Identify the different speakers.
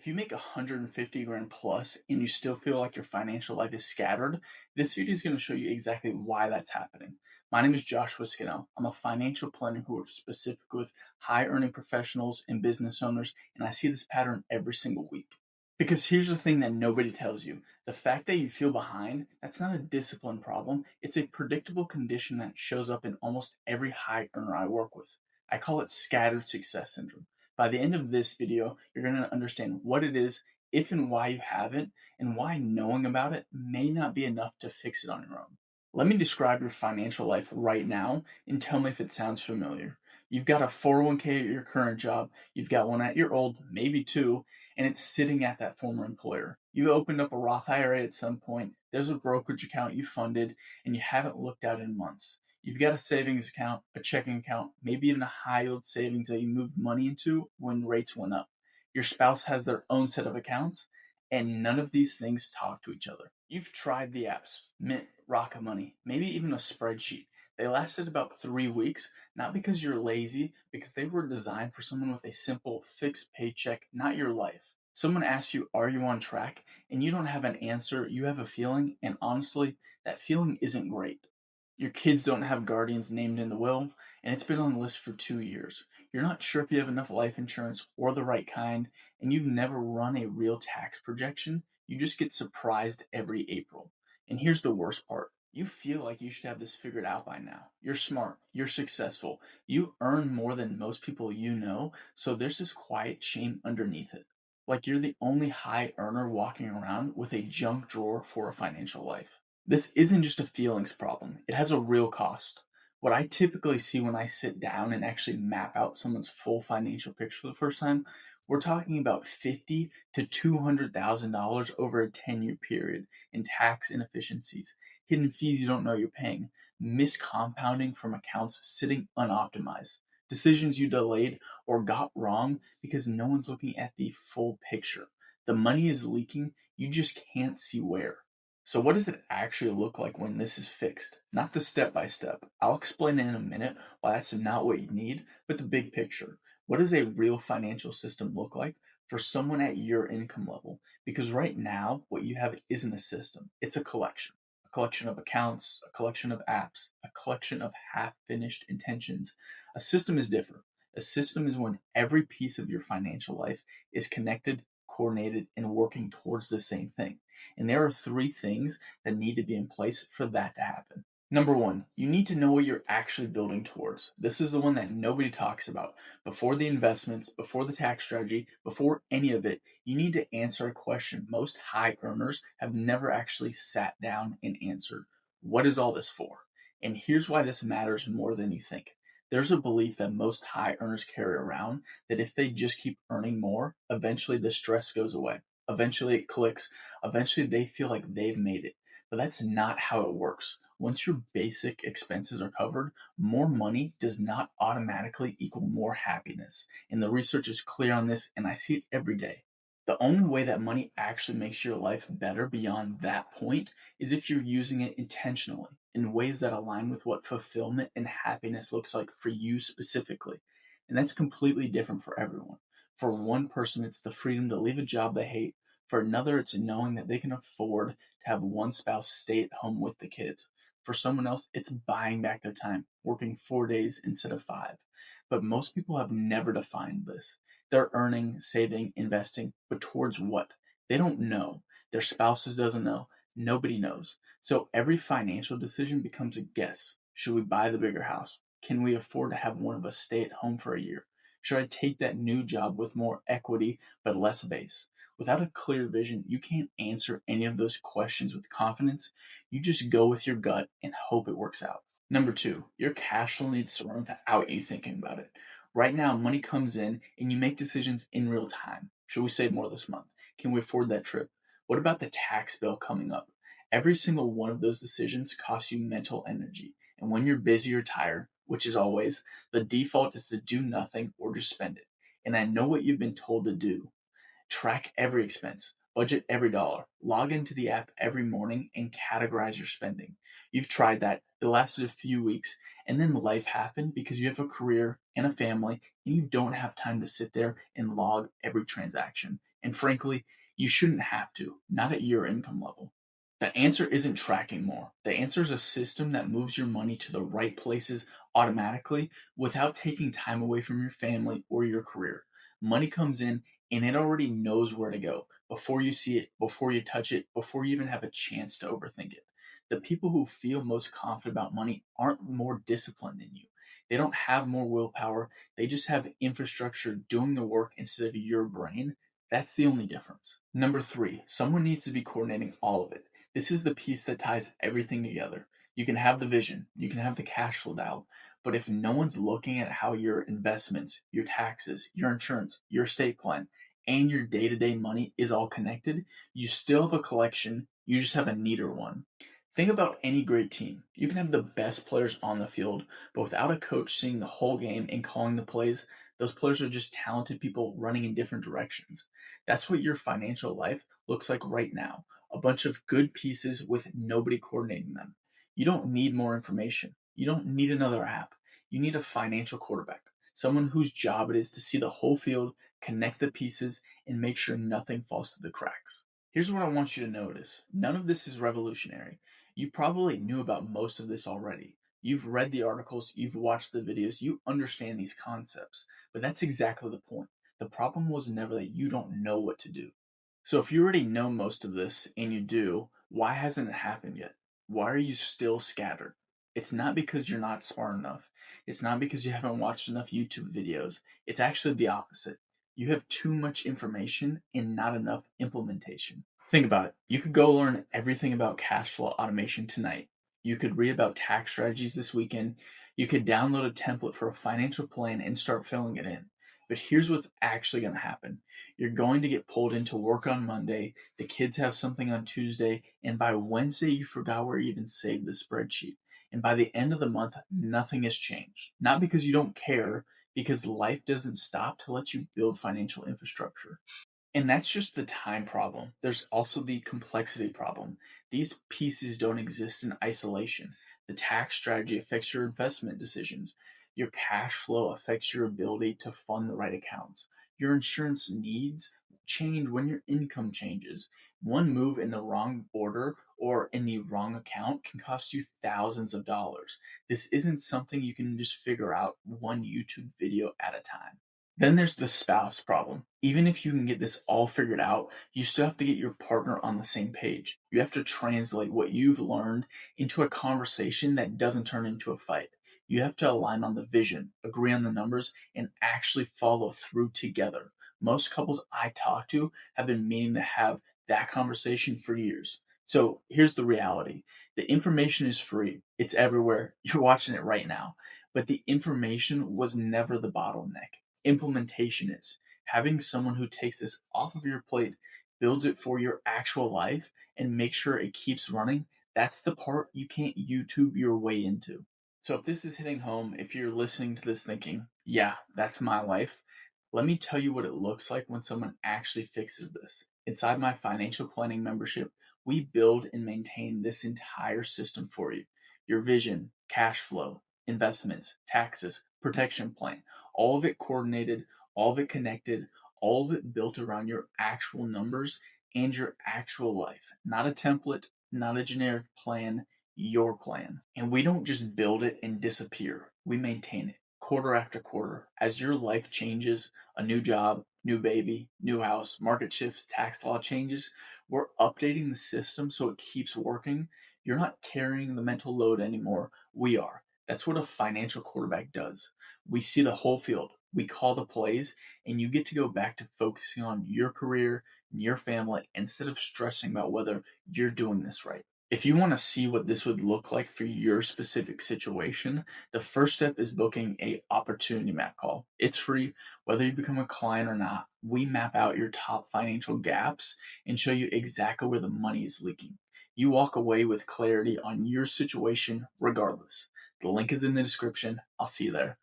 Speaker 1: If you make 150 grand plus and you still feel like your financial life is scattered, this video is going to show you exactly why that's happening. My name is Joshua Scannell. I'm a financial planner who works specifically with high earning professionals and business owners, and I see this pattern every single week. Because here's the thing that nobody tells you. The fact that you feel behind, that's not a discipline problem. It's a predictable condition that shows up in almost every high earner I work with. I call it scattered success syndrome. By the end of this video, you're going to understand what it is, if and why you have it, and why knowing about it may not be enough to fix it on your own. Let me describe your financial life right now and tell me if it sounds familiar. You've got a 401k at your current job, you've got one at your old, maybe two, and it's sitting at that former employer. You opened up a Roth IRA at some point, there's a brokerage account you funded, and you haven't looked at in months. You've got a savings account, a checking account, maybe even a high yield savings that you moved money into when rates went up. Your spouse has their own set of accounts, and none of these things talk to each other. You've tried the apps, Mint, Rocket Money, maybe even a spreadsheet. They lasted about 3 weeks, not because you're lazy, because they were designed for someone with a simple fixed paycheck, not your life. Someone asks you, are you on track? And you don't have an answer, you have a feeling, and honestly, that feeling isn't great. Your kids don't have guardians named in the will, and it's been on the list for 2 years. You're not sure if you have enough life insurance or the right kind, and you've never run a real tax projection. You just get surprised every April. And here's the worst part. You feel like you should have this figured out by now. You're smart, you're successful, you earn more than most people you know, so there's this quiet shame underneath it. Like you're the only high earner walking around with a junk drawer for a financial life. This isn't just a feelings problem, it has a real cost. What I typically see when I sit down and actually map out someone's full financial picture for the first time, we're talking about $50,000 to $200,000 over a 10-year period in tax inefficiencies, hidden fees you don't know you're paying, miscompounding from accounts sitting unoptimized, decisions you delayed or got wrong because no one's looking at the full picture. The money is leaking, you just can't see where. So what does it actually look like when this is fixed? Not the step by step. I'll explain in a minute why that's not what you need, but the big picture. What does a real financial system look like for someone at your income level? Because right now, what you have isn't a system, it's a collection. A collection of accounts, a collection of apps, a collection of half-finished intentions. A system is different. A system is when every piece of your financial life is connected, coordinated, and working towards the same thing. And there are 3 things that need to be in place for that to happen. Number 1, you need to know what you're actually building towards. This is the one that nobody talks about. Before the investments, before the tax strategy, before any of it, you need to answer a question most high earners have never actually sat down and answered. What is all this for? And here's why this matters more than you think. There's a belief that most high earners carry around that if they just keep earning more, eventually the stress goes away. Eventually it clicks. Eventually they feel like they've made it. But that's not how it works. Once your basic expenses are covered, more money does not automatically equal more happiness. And the research is clear on this, and I see it every day. The only way that money actually makes your life better beyond that point is if you're using it intentionally in ways that align with what fulfillment and happiness looks like for you specifically. And that's completely different for everyone. For one person, it's the freedom to leave a job they hate. For another, it's knowing that they can afford to have one spouse stay at home with the kids. For someone else, it's buying back their time, working 4 days instead of 5. But most people have never defined this. They're earning, saving, investing, but towards what? They don't know. Their spouses doesn't know. Nobody knows. So every financial decision becomes a guess. Should we buy the bigger house? Can we afford to have one of us stay at home for a year? Should I take that new job with more equity but less base? Without a clear vision, you can't answer any of those questions with confidence. You just go with your gut and hope it works out. Number 2, your cash flow needs to run without you thinking about it. Right now, money comes in and you make decisions in real time. Should we save more this month? Can we afford that trip? What about the tax bill coming up? Every single one of those decisions costs you mental energy. And when you're busy or tired, which is always, the default is to do nothing or just spend it. And I know what you've been told to do. Track every expense, budget every dollar, log into the app every morning, and categorize your spending. You've tried that, it lasted a few weeks, and then life happened because you have a career and a family, and you don't have time to sit there and log every transaction. And frankly, you shouldn't have to, not at your income level. The answer isn't tracking more. The answer is a system that moves your money to the right places automatically without taking time away from your family or your career. Money comes in and it already knows where to go before you see it, before you touch it, before you even have a chance to overthink it. The people who feel most confident about money aren't more disciplined than you. They don't have more willpower. They just have infrastructure doing the work instead of your brain. That's the only difference. Number three, someone needs to be coordinating all of it. This is the piece that ties everything together. You can have the vision, you can have the cash flow dialed, but if no one's looking at how your investments, your taxes, your insurance, your estate plan, and your day to day money is all connected, you still have a collection, you just have a neater one. Think about any great team. You can have the best players on the field, but without a coach seeing the whole game and calling the plays, those players are just talented people running in different directions. That's what your financial life looks like right now, a bunch of good pieces with nobody coordinating them. You don't need more information. You don't need another app. You need a financial quarterback, someone whose job it is to see the whole field, connect the pieces, and make sure nothing falls through the cracks. Here's what I want you to notice. None of this is revolutionary. You probably knew about most of this already. You've read the articles, you've watched the videos, you understand these concepts. But that's exactly the point. The problem was never that you don't know what to do. So if you already know most of this, and you do, why hasn't it happened yet? Why are you still scattered? It's not because you're not smart enough. It's not because you haven't watched enough YouTube videos. It's actually the opposite. You have too much information and not enough implementation. Think about it. You could go learn everything about cash flow automation tonight. You could read about tax strategies this weekend. You could download a template for a financial plan and start filling it in. But here's what's actually going to happen. You're going to get pulled into work on Monday, the kids have something on Tuesday, and by Wednesday, you forgot where you even saved the spreadsheet. And by the end of the month, nothing has changed. Not because you don't care, because life doesn't stop to let you build financial infrastructure. And that's just the time problem. There's also the complexity problem. These pieces don't exist in isolation. The tax strategy affects your investment decisions. Your cash flow affects your ability to fund the right accounts. Your insurance needs change when your income changes. One move in the wrong order or in the wrong account can cost you thousands of dollars. This isn't something you can just figure out one YouTube video at a time. Then there's the spouse problem. Even if you can get this all figured out, you still have to get your partner on the same page. You have to translate what you've learned into a conversation that doesn't turn into a fight. You have to align on the vision, agree on the numbers, and actually follow through together. Most couples I talk to have been meaning to have that conversation for years. So here's the reality. The information is free. It's everywhere. You're watching it right now. But the information was never the bottleneck. Implementation is. Having someone who takes this off of your plate, builds it for your actual life, and makes sure it keeps running, that's the part you can't YouTube your way into. So if this is hitting home, if you're listening to this thinking, yeah, that's my life, let me tell you what it looks like when someone actually fixes this. Inside my financial planning membership, we build and maintain this entire system for you. Your vision, cash flow, investments, taxes, protection plan, all of it coordinated, all of it connected, all of it built around your actual numbers and your actual life. Not a template, not a generic plan, your plan. And we don't just build it and disappear, we maintain it quarter after quarter. As your life changes, a new job, new baby, new house, market shifts, tax law changes, we're updating the system so it keeps working. You're not carrying the mental load anymore. We are. That's what a financial quarterback does. We see the whole field, we call the plays, and you get to go back to focusing on your career and your family instead of stressing about whether you're doing this right. If you want to see what this would look like for your specific situation, the first step is booking a opportunity map call. It's free, whether you become a client or not. We map out your top financial gaps and show you exactly where the money is leaking. You walk away with clarity on your situation regardless. The link is in the description. I'll see you there.